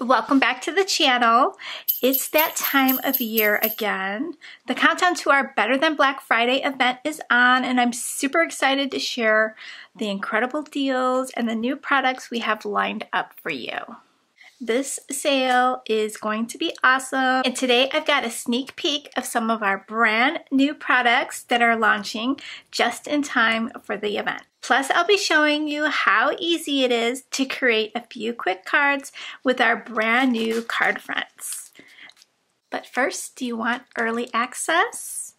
Welcome back to the channel. It's that time of year again. The countdown to our Better Than Black Friday event is on, and I'm super excited to share the incredible deals and the new products we have lined up for you. This sale is going to be awesome, and today I've got a sneak peek of some of our brand new products that are launching just in time for the event. Plus, I'll be showing you how easy it is to create a few quick cards with our brand new card fronts. But first, do you want early access?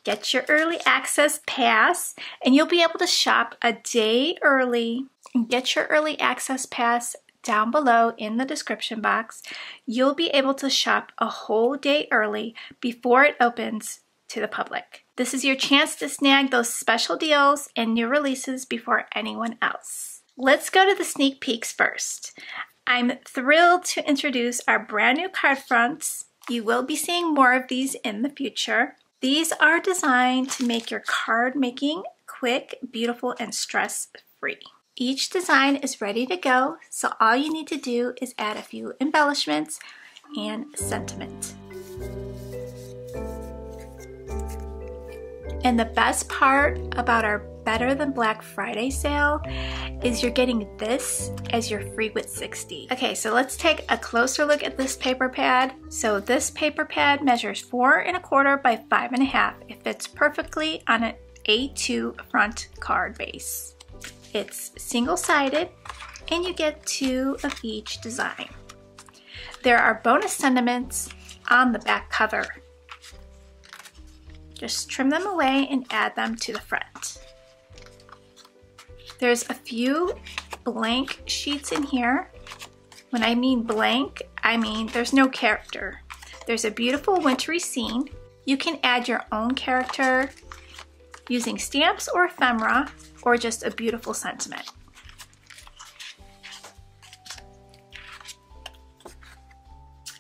Get your early access pass and you'll be able to shop a day early. Get your early access pass down below in the description box. You'll be able to shop a whole day early before it opens to the public. This is your chance to snag those special deals and new releases before anyone else. Let's go to the sneak peeks first. I'm thrilled to introduce our brand new card fronts. You will be seeing more of these in the future. These are designed to make your card making quick, beautiful, and stress-free. Each design is ready to go, so all you need to do is add a few embellishments and sentiment. And the best part about our Better Than Black Friday sale is you're getting this as your free with 60. Okay, so let's take a closer look at this paper pad. So this paper pad measures 4 1/4 by 5 1/2. It fits perfectly on an A2 front card base. It's single-sided and you get 2 of each design. There are bonus sentiments on the back cover. Just trim them away and add them to the front. There's a few blank sheets in here. When I mean blank, I mean there's no character. There's a beautiful wintry scene. You can add your own character using stamps or ephemera or just a beautiful sentiment.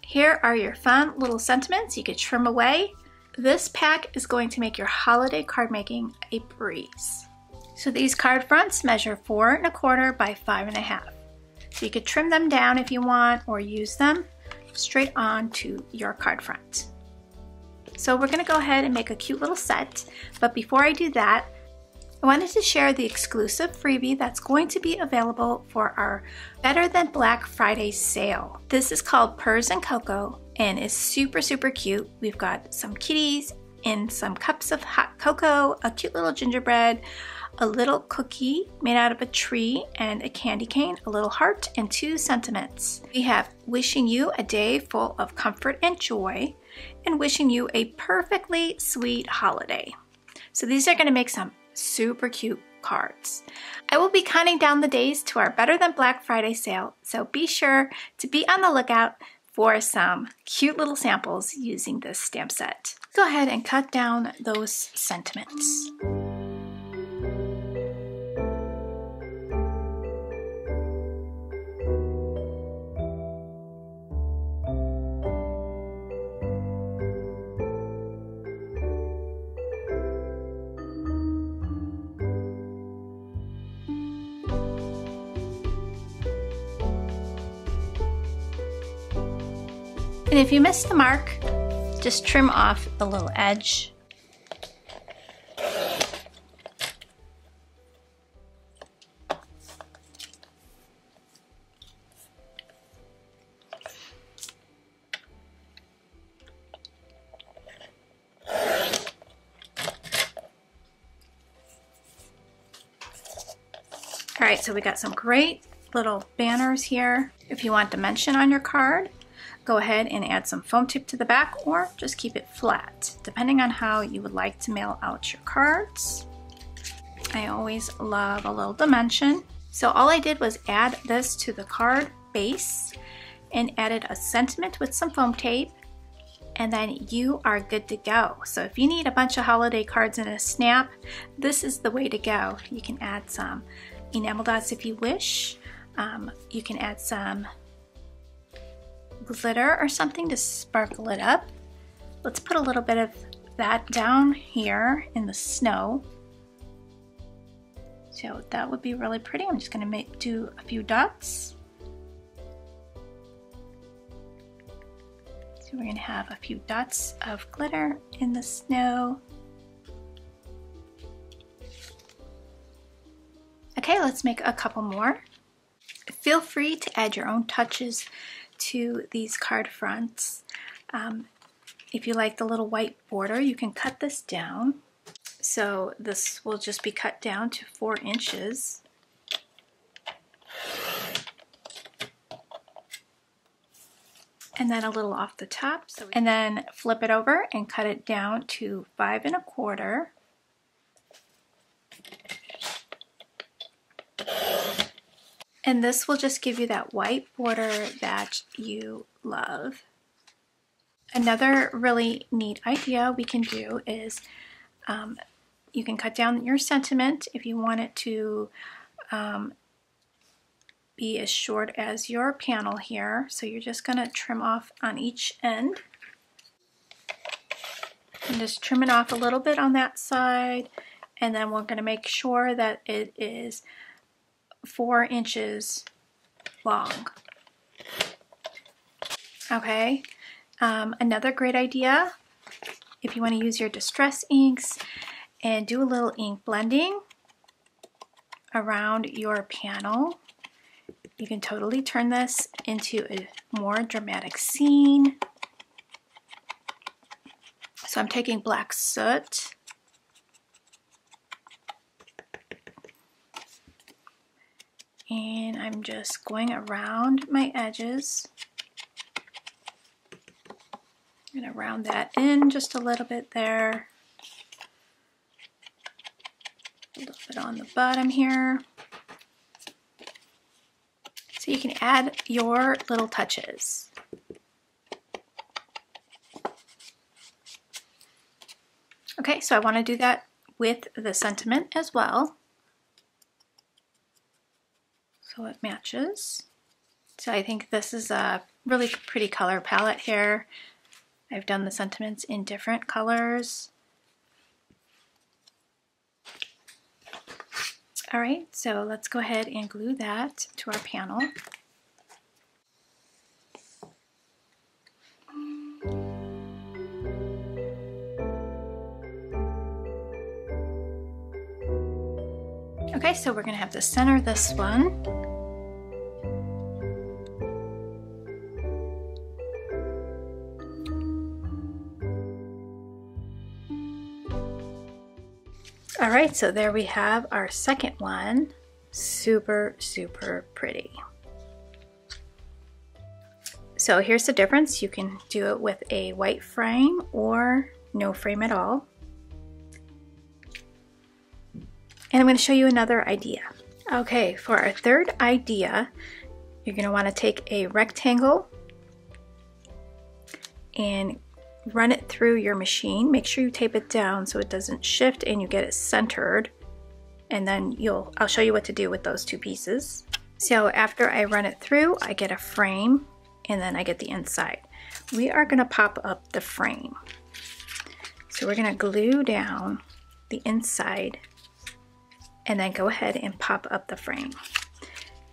Here are your fun little sentiments you could trim away. This pack is going to make your holiday card making a breeze. So these card fronts measure 4 1/4 by 5 1/2. So you could trim them down if you want or use them straight on to your card front. So we're gonna go ahead and make a cute little set, but before I do that, I wanted to share the exclusive freebie that's going to be available for our Better Than Black Friday sale. This is called Purrs and Cocoa and is super cute. We've got some kitties and some cups of hot cocoa, a cute little gingerbread, a little cookie made out of a tree and a candy cane, a little heart, and 2 sentiments. We have wishing you a day full of comfort and joy and wishing you a perfectly sweet holiday. So these are gonna make some super cute cards. I will be counting down the days to our Better Than Black Friday sale, so be sure to be on the lookout for some cute little samples using this stamp set. Go ahead and cut down those sentiments. And if you missed the mark, just trim off the little edge. All right, so we got some great little banners here. If you want dimension on your card, go ahead and add some foam tape to the back or just keep it flat, depending on how you would like to mail out your cards. I always love a little dimension. So all I did was add this to the card base and added a sentiment with some foam tape, and then you are good to go. So if you need a bunch of holiday cards in a snap, this is the way to go. You can add some enamel dots if you wish. You can add some glitter or something to sparkle it up. Let's put a little bit of that down here in the snow. So that would be really pretty. I'm just going to do a few dots. So we're going to have a few dots of glitter in the snow. Okay, let's make a couple more. Feel free to add your own touches to these card fronts. If you like the little white border, you can cut this down. So this will just be cut down to 4 inches. And then a little off the top. And then flip it over and cut it down to 5 1/4. And this will just give you that white border that you love. Another really neat idea we can do is you can cut down your sentiment if you want it to be as short as your panel here. So you're just going to trim off on each end. And just trim it off a little bit on that side. And then we're going to make sure that it is 4 inches long. Okay, another great idea, if you want to use your distress inks and do a little ink blending around your panel, you can totally turn this into a more dramatic scene. So I'm taking black soot and I'm just going around my edges. I'm going to round that in just a little bit there. A little bit on the bottom here. So you can add your little touches. Okay, so I want to do that with the sentiment as well. So it matches. So I think this is a really pretty color palette here. I've done the sentiments in different colors. All right, so let's go ahead and glue that to our panel. Okay, so we're going to have to center this one. All right, so there we have our second one. Super, super pretty. So here's the difference. You can do it with a white frame or no frame at all. And I'm going to show you another idea. Okay, for our third idea, you're going to want to take a rectangle and run it through your machine. Make sure you tape it down so it doesn't shift and you get it centered. And then I'll show you what to do with those two pieces. So after I run it through, I get a frame and then I get the inside. We are going to pop up the frame. So we're going to glue down the inside and then go ahead and pop up the frame.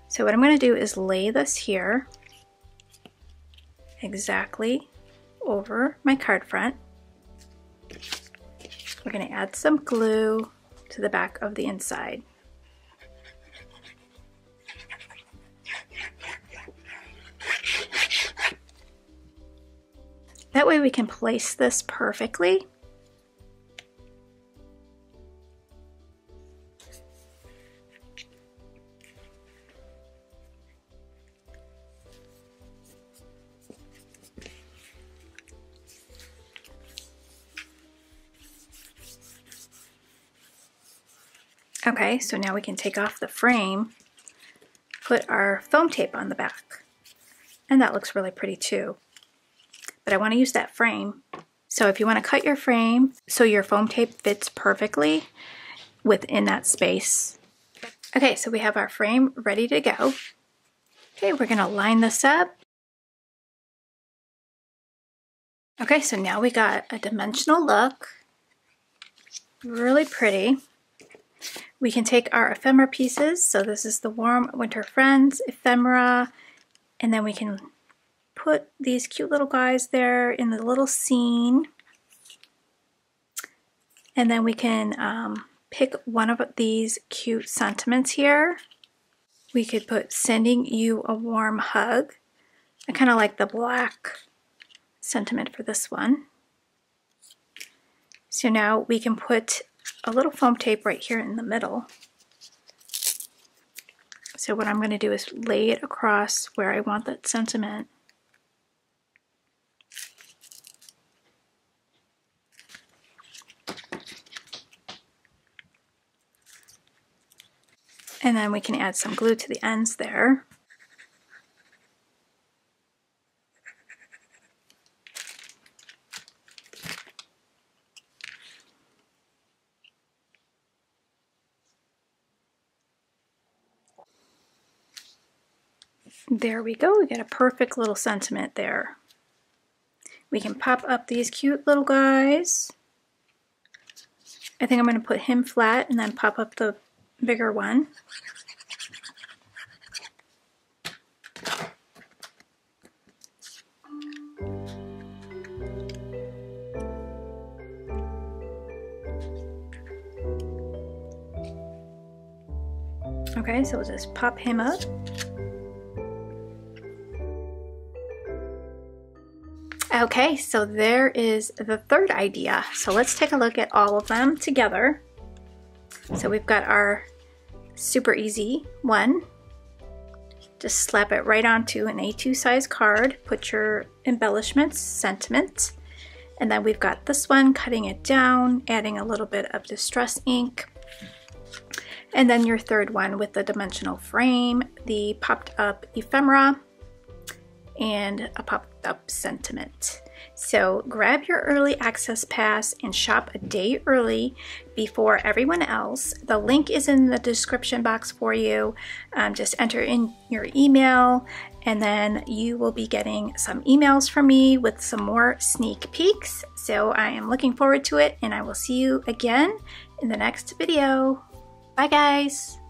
So what I'm going to do is lay this here exactly over my card front. We're going to add some glue to the back of the inside. That way we can place this perfectly. Okay, so now we can take off the frame, put our foam tape on the back, and that looks really pretty too. But I want to use that frame. So if you want to cut your frame so your foam tape fits perfectly within that space. Okay, so we have our frame ready to go. Okay, we're going to line this up. Okay, so now we got a dimensional look. Really pretty. We can take our ephemera pieces. So this is the Warm Winter Friends ephemera, and then we can put these cute little guys there in the little scene. And then we can pick one of these cute sentiments here. We could put sending you a warm hug. I kind of like the black sentiment for this one. So now we can put a little foam tape right here in the middle. So what I'm going to do is lay it across where I want that sentiment. And then we can add some glue to the ends there. There we go, we get a perfect little sentiment there. We can pop up these cute little guys. I think I'm going to put him flat and then pop up the bigger one. Okay, so we'll just pop him up. Okay, so there is the third idea. So let's take a look at all of them together. So we've got our super easy one. Just slap it right onto an A2 size card, put your embellishments, sentiment, and then we've got this one, cutting it down, adding a little bit of distress ink. And then your third one with the dimensional frame, the popped up ephemera, and a popped up sentiment. So grab your early access pass and shop a day early before everyone else. The link is in the description box for you. Just enter in your email and then you will be getting some emails from me with some more sneak peeks. So I am looking forward to it and I will see you again in the next video. Bye guys!